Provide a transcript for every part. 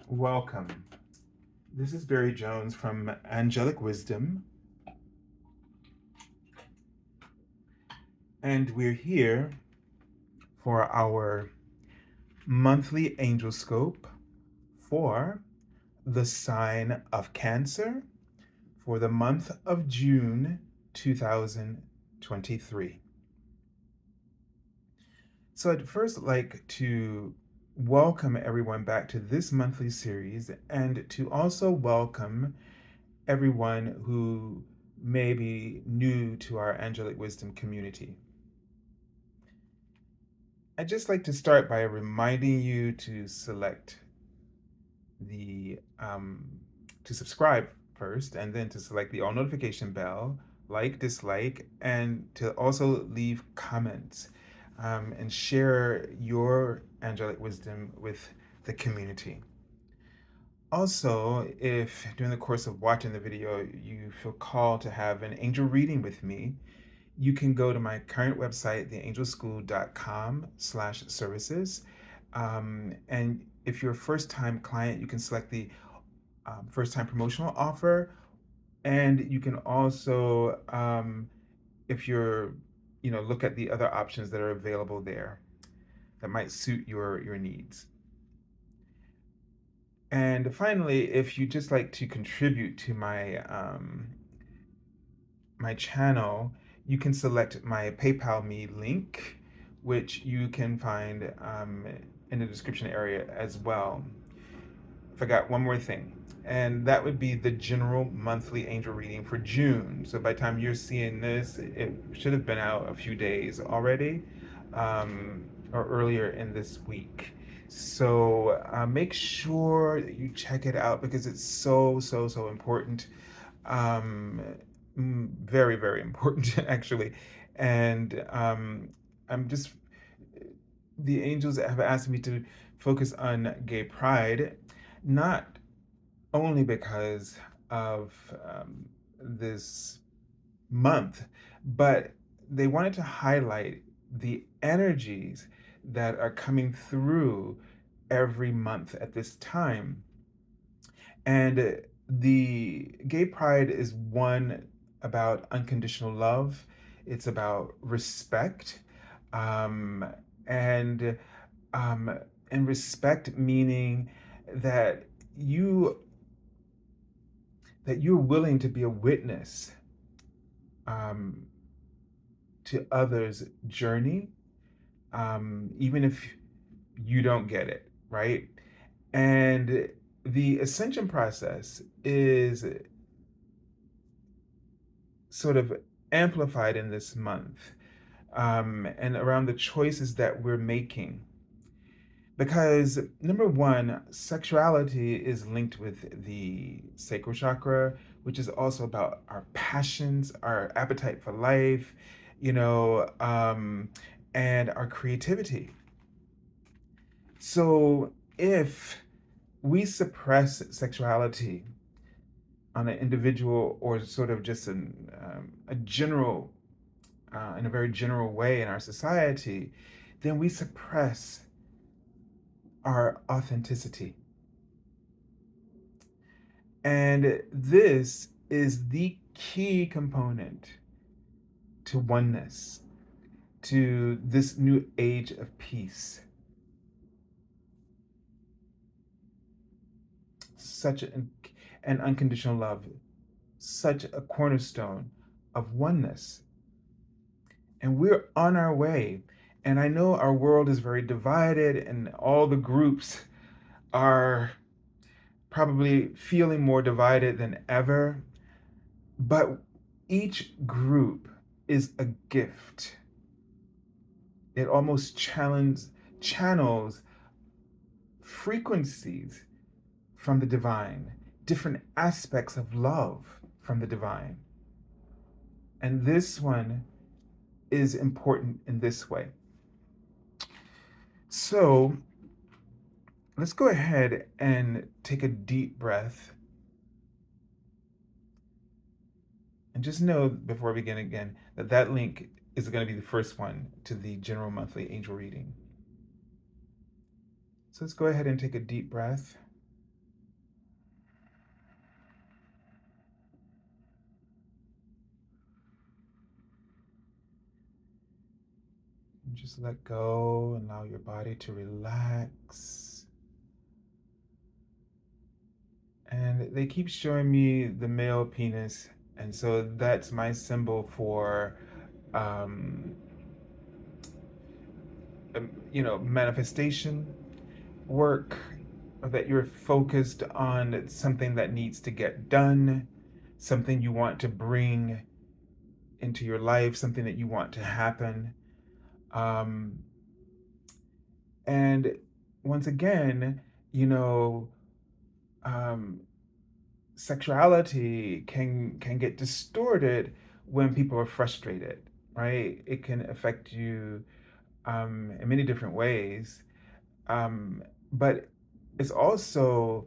Welcome. This is Barry Jones from Angelic Wisdom, and we're here for our monthly Angelscope for the sign of Cancer for the month of June 2023. So I'd first like to welcome everyone back to this monthly series and to also welcome everyone who may be new to our Angelic Wisdom community. I'd just like to start by reminding you to select to subscribe first, and then to select the all notification bell, like, dislike, and to also leave comments and share your angelic wisdom with the community. Also, if during the course of watching the video you feel called to have an angel reading with me, you can go to my current website, theangelschool.com/services. And if you're a first-time client, you can select the first-time promotional offer. And you can also, if you're, look at the other options that are available there that might suit your needs. And finally, if you just like to contribute to my channel, you can select my PayPal Me link, which you can find in the description area as well. Forgot one more thing, and that would be the general monthly angel reading for June. So by the time you're seeing this, it should have been out a few days already, or earlier in this week. So make sure that you check it out because it's so, so, so important. Um, Very, very important, actually. And I'm just, the angels have asked me to focus on gay pride, not only because of this month, but they wanted to highlight the energies that are coming through every month at this time. And the gay pride is one about unconditional love. It's about respect, um, and um, and respect meaning that you that you're willing to be a witness um, to others' journey, even if you don't get it, right? And the ascension process is sort of amplified in this month, and around the choices that we're making. Because number one, sexuality is linked with the sacral chakra, which is also about our passions, our appetite for life, you know, and our creativity. So if we suppress sexuality on an individual or sort of just a general, in a very general way in our society, then we suppress our authenticity. And this is the key component to oneness, to this new age of peace. Such an unconditional love, such a cornerstone of oneness. And we're on our way. And I know our world is very divided, and all the groups are probably feeling more divided than ever. But each group is a gift. It almost channels frequencies from the divine, different aspects of love from the divine. And this one is important in this way. So let's go ahead and take a deep breath. And just know before we begin again that link is going to be the first one to the general monthly angel reading. So let's go ahead and take a deep breath. Just let go, allow your body to relax. And they keep showing me the male penis, and so that's my symbol for, um, manifestation work, or that you're focused on something that needs to get done, something you want to bring into your life, something that you want to happen. Um, and once again, you know, um, sexuality can get distorted when people are frustrated, right? It can affect you in many different ways, um, but it's also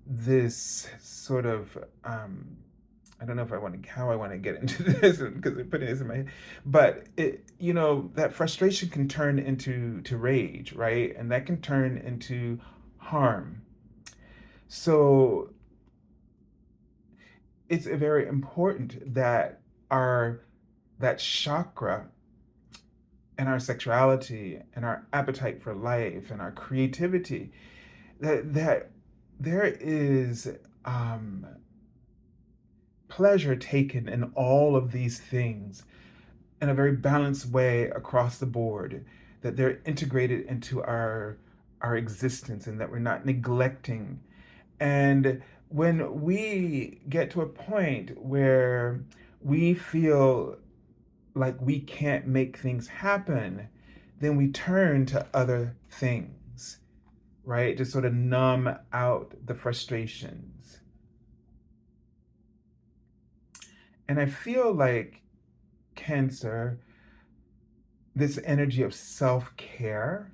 this sort of I don't know if I want to how I want to get into this because they're putting this in my head, but that frustration can turn into rage, right? And that can turn into harm. So it's very important that our that chakra and our sexuality and our appetite for life and our creativity, that there is um, pleasure taken in all of these things in a very balanced way across the board, that they're integrated into our existence and that we're not neglecting. And when we get to a point where we feel like we can't make things happen, then we turn to other things, right? To sort of numb out the frustrations. And I feel like Cancer, this energy of self care,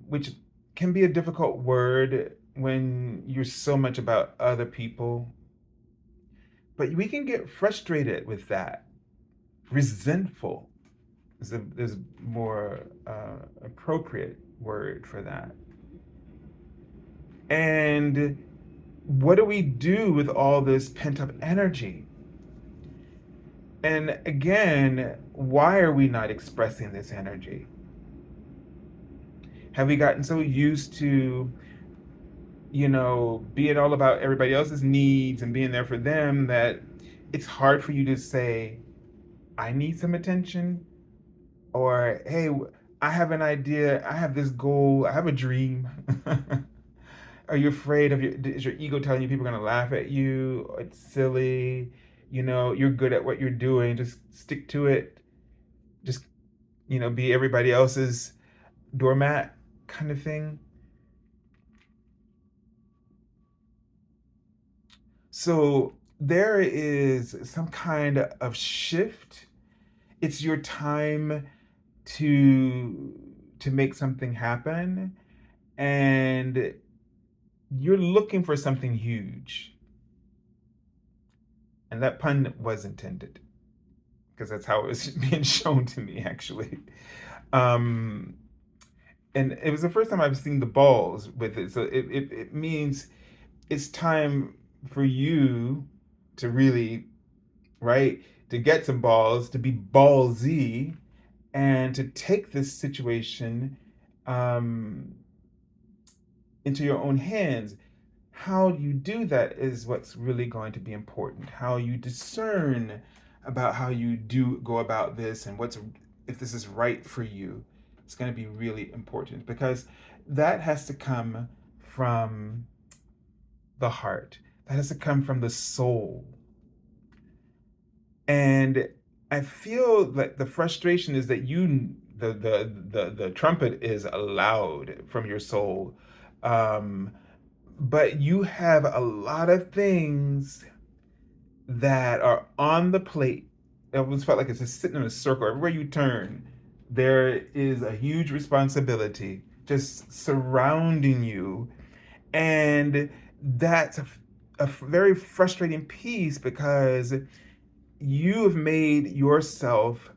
which can be a difficult word when you're so much about other people, but we can get frustrated with that, resentful is more appropriate word for that. And what do we do with all this pent up energy? And again, why are we not expressing this energy? Have we gotten so used to, being all about everybody else's needs and being there for them that it's hard for you to say, I need some attention? Or, hey, I have an idea, I have this goal, I have a dream. Are you afraid of is your ego telling you people are going to laugh at you? It's silly. You're good at what you're doing. Just stick to it. Just, be everybody else's doormat kind of thing. So there is some kind of shift. It's your time to make something happen, and you're looking for something huge. And that pun was intended because that's how it was being shown to me, actually. Um, and it was the first time I've seen the balls with it. So it means it's time for you to really, right, to get some balls, to be ballsy, and to take this situation um, into your own hands. How you do that is what's really going to be important. How you discern about how you do go about this and if this is right for you. It's going to be really important because that has to come from the heart. That has to come from the soul. And I feel like the frustration is that the trumpet is loud from your soul. But you have a lot of things that are on the plate. It almost felt like it's just sitting in a circle. Everywhere you turn, there is a huge responsibility just surrounding you. And that's a very frustrating piece because you have made yourself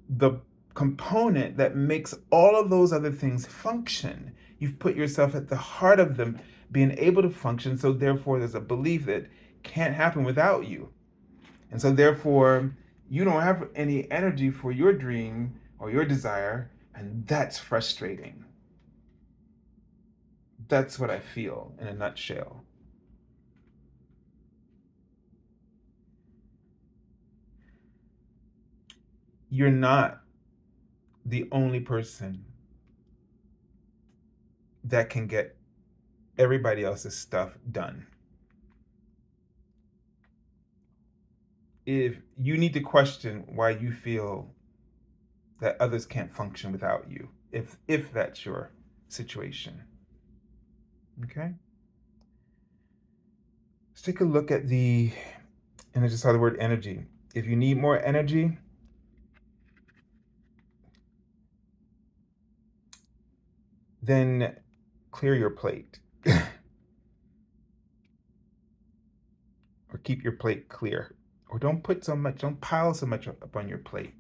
the component that makes all of those other things function. You've put yourself at the heart of them being able to function, so therefore there's a belief that can't happen without you. And so therefore you don't have any energy for your dream or your desire, and that's frustrating. That's what I feel in a nutshell. You're not the only person that can get everybody else's stuff done. If you need to question why you feel that others can't function without you, if that's your situation. Okay? Let's take a look at and I just saw the word energy. If you need more energy, then clear your plate. Or keep your plate clear. Or don't pile so much up on your plate.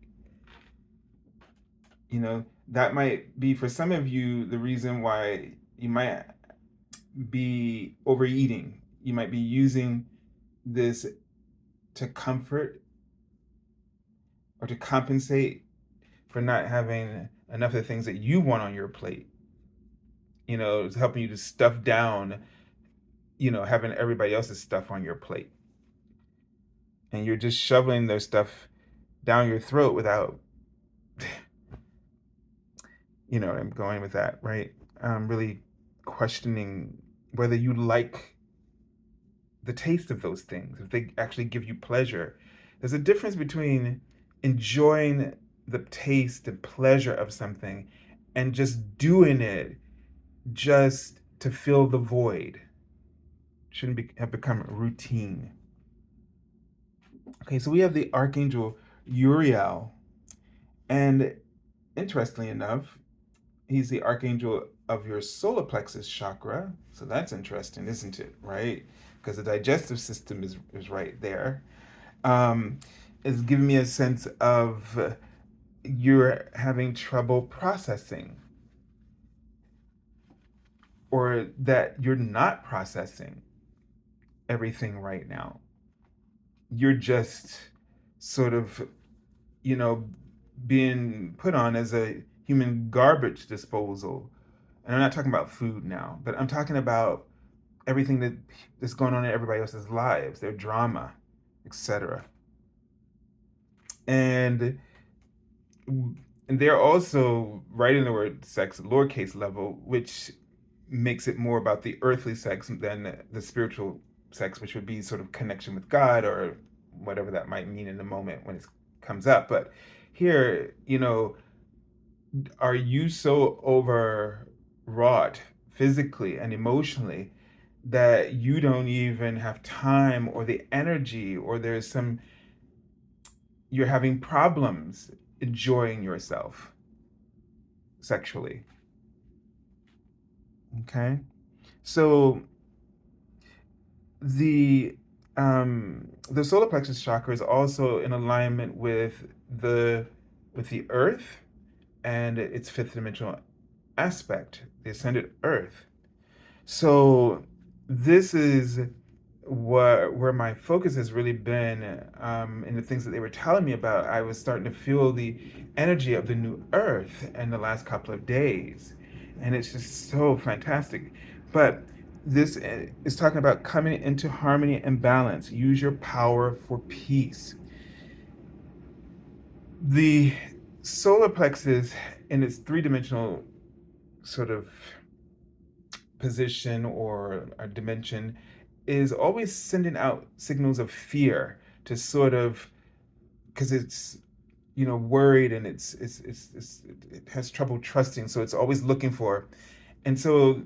That might be for some of you the reason why you might be overeating. You might be using this to comfort or to compensate for not having enough of the things that you want on your plate. It's helping you to stuff down, having everybody else's stuff on your plate. And you're just shoveling their stuff down your throat without, I'm going with that, right? Really questioning whether you like the taste of those things, if they actually give you pleasure. There's a difference between enjoying the taste and pleasure of something and just doing it just to fill the void. Have become routine. Okay, so we have the Archangel Uriel, and interestingly enough, he's the Archangel of your solar plexus chakra. So that's interesting, isn't it? Right? Because the digestive system is right there. It's giving me a sense of you're having trouble processing, or that you're not processing everything right now. You're just sort of, being put on as a human garbage disposal. And I'm not talking about food now, but I'm talking about everything that's going on in everybody else's lives, their drama, etc. And they're also writing the word sex lowercase level, which makes it more about the earthly sex than the spiritual sex, which would be sort of connection with God or whatever that might mean in the moment when it comes up. But here, are you so overwrought physically and emotionally that you don't even have time or the energy, or you're having problems enjoying yourself sexually? Okay, so the solar plexus chakra is also in alignment with the earth and its fifth dimensional aspect, the ascended earth. So this is where my focus has really been, in the things that they were telling me about. I was starting to feel the energy of the new earth in the last couple of days, and it's just so fantastic. But this is talking about coming into harmony and balance. Use your power for peace. The solar plexus, in its three-dimensional sort of position or a dimension, is always sending out signals of fear to sort of, because it's worried, and it has trouble trusting, so it's always looking for. And so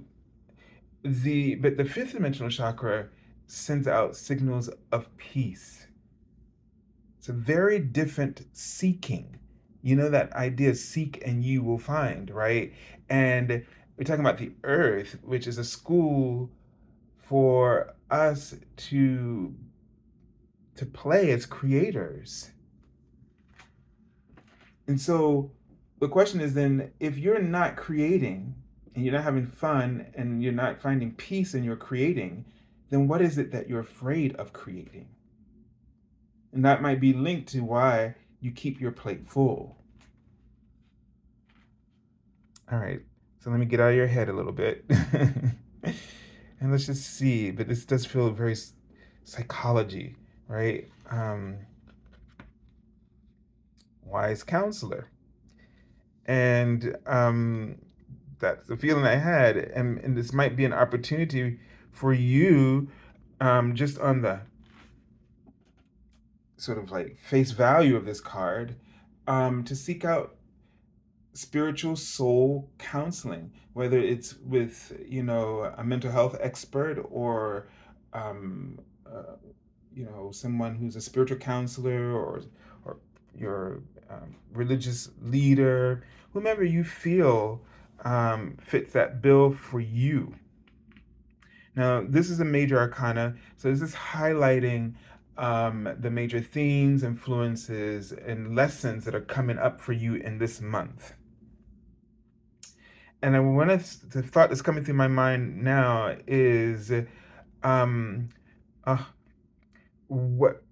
the fifth dimensional chakra sends out signals of peace. It's a very different seeking. That idea, seek and you will find, right? And we're talking about the earth, which is a school for us to play as creators. And so the question is then, if you're not creating and you're not having fun and you're not finding peace in your creating, then what is it that you're afraid of creating? And that might be linked to why you keep your plate full. All right, so let me get out of your head a little bit. And let's just see, but this does feel very psychology, right? Wise counselor. And that's the feeling I had. And this might be an opportunity for you, just on the sort of like face value of this card, to seek out spiritual soul counseling, whether it's with, a mental health expert or, um, uh, someone who's a spiritual counselor, or your religious leader, whomever you feel fits that bill for you. Now, this is a major arcana, so this is highlighting the major themes, influences, and lessons that are coming up for you in this month. And the thought that's coming through my mind now is, um, uh, what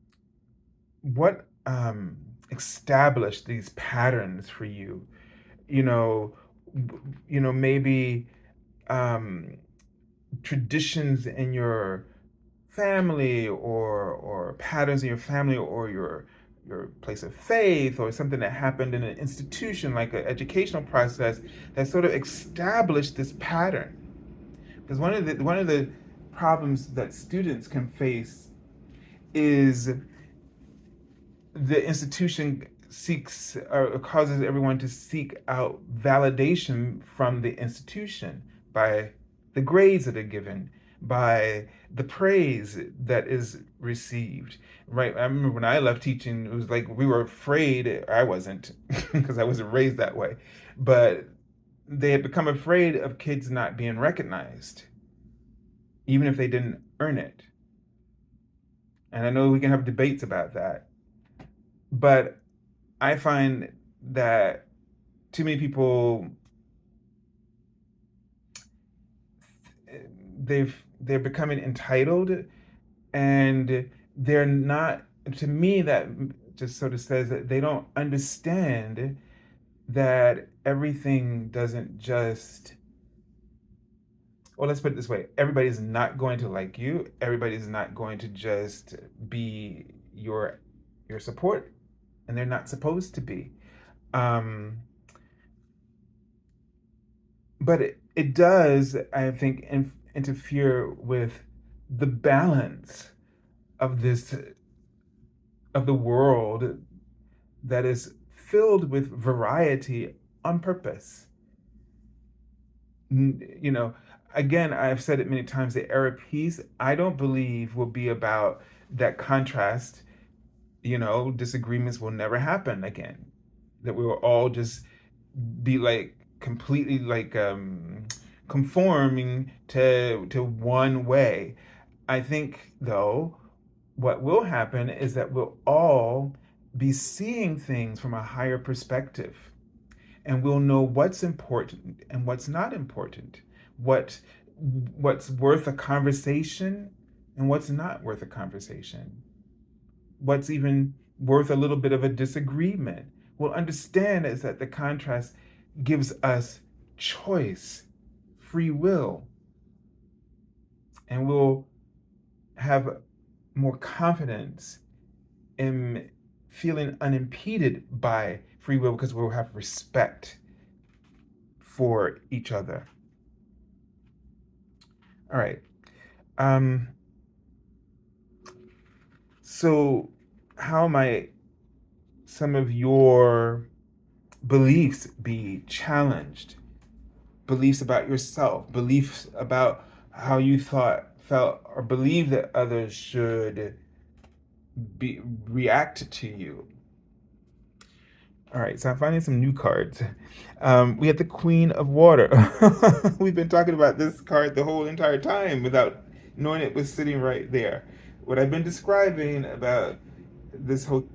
established these patterns for you? You know, maybe um, traditions in your family, or patterns in your family, or your place of faith, or something that happened in an institution like an educational process that sort of established this pattern. Because one of the problems that students can face is the institution seeks, or causes everyone to seek out validation from the institution by the grades that are given, by the praise that is received. Right? I remember when I left teaching, it was like we were afraid. I wasn't, because I wasn't raised that way, but they had become afraid of kids not being recognized, even if they didn't earn it. And I know we can have debates about that, but I find that too many people, they're becoming entitled, and they're not. To me, that just sort of says that they don't understand that everything doesn't just. Well, let's put it this way: everybody's not going to like you. Everybody's not going to just be your support, and they're not supposed to be. Um, but it does, I think, interfere with the balance of this of the world that is filled with variety on purpose. You know, again, I've said it many times, the era piece, I don't believe will be about that contrast. Disagreements will never happen again. That we will all just be like completely like conforming to one way. I think though what will happen is that we'll all be seeing things from a higher perspective, and we'll know what's important and what's not important, what's worth a conversation and what's not worth a conversation, what's even worth a little bit of a disagreement. We'll understand is that the contrast gives us choice, free will, and we'll have more confidence in feeling unimpeded by free will, because we'll have respect for each other. All right. Um, so, how might some of your beliefs be challenged? Beliefs about yourself, beliefs about how you thought, felt, or believe that others should react to you. All right, so I'm finding some new cards. We have the Queen of Water. We've been talking about this card the whole entire time without knowing it was sitting right there. What I've been describing about this whole,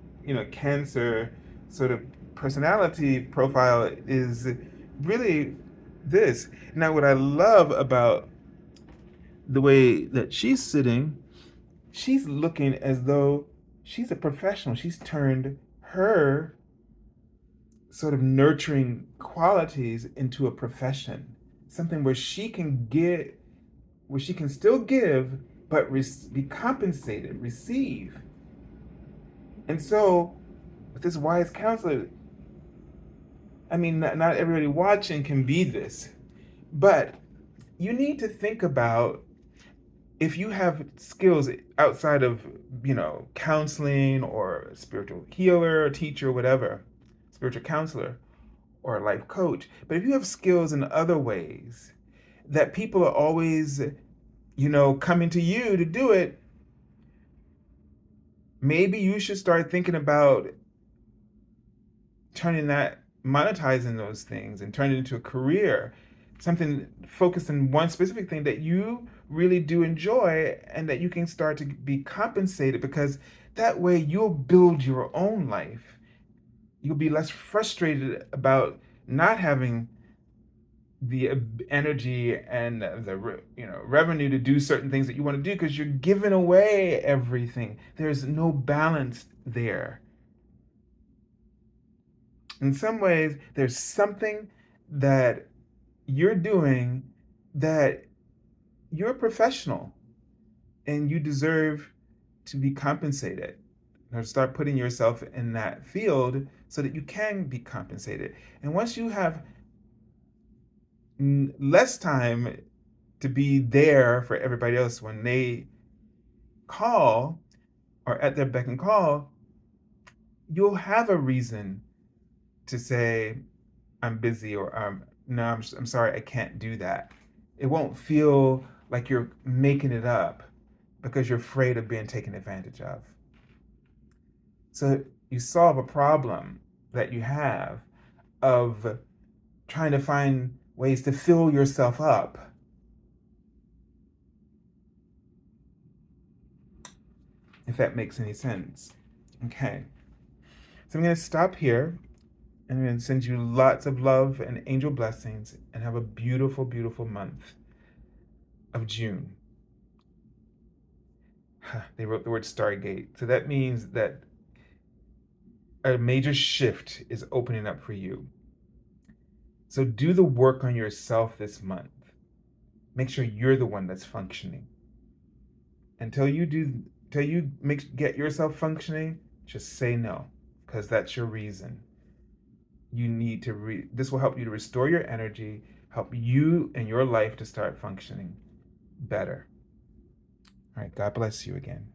Cancer sort of personality profile is really this. Now, what I love about the way that she's sitting, she's looking as though she's a professional. She's turned her sort of nurturing qualities into a profession, something where she can get, where she can still give, but be compensated, receive. And so, with this wise counselor, I mean, not everybody watching can be this, but you need to think about if you have skills outside of, counseling or spiritual healer, teacher, whatever, spiritual counselor or life coach, but if you have skills in other ways that people are always, coming to you to do it, maybe you should start thinking about monetizing those things and turning it into a career, something focused on one specific thing that you really do enjoy and that you can start to be compensated, because that way you'll build your own life. You'll be less frustrated about not having the energy and the revenue to do certain things that you want to do, because you're giving away everything. There's no balance there. In some ways, there's something that you're doing that you're a professional and you deserve to be compensated, or start putting yourself in that field so that you can be compensated. And once you have less time to be there for everybody else when they call or at their beck and call, you'll have a reason to say, I'm busy, or no, I'm sorry, I can't do that. It won't feel like you're making it up because you're afraid of being taken advantage of. So you solve a problem that you have of trying to find ways to fill yourself up. If that makes any sense. Okay. So I'm going to stop here. And I'm going to send you lots of love and angel blessings, and have a beautiful, beautiful month of June. They wrote the word Stargate. So that means that a major shift is opening up for you. So do the work on yourself this month. Make sure you're the one that's functioning. Until you get yourself functioning, just say no, because that's your reason. You need to this will help you to restore your energy, help you and your life to start functioning better. All right, God bless you again.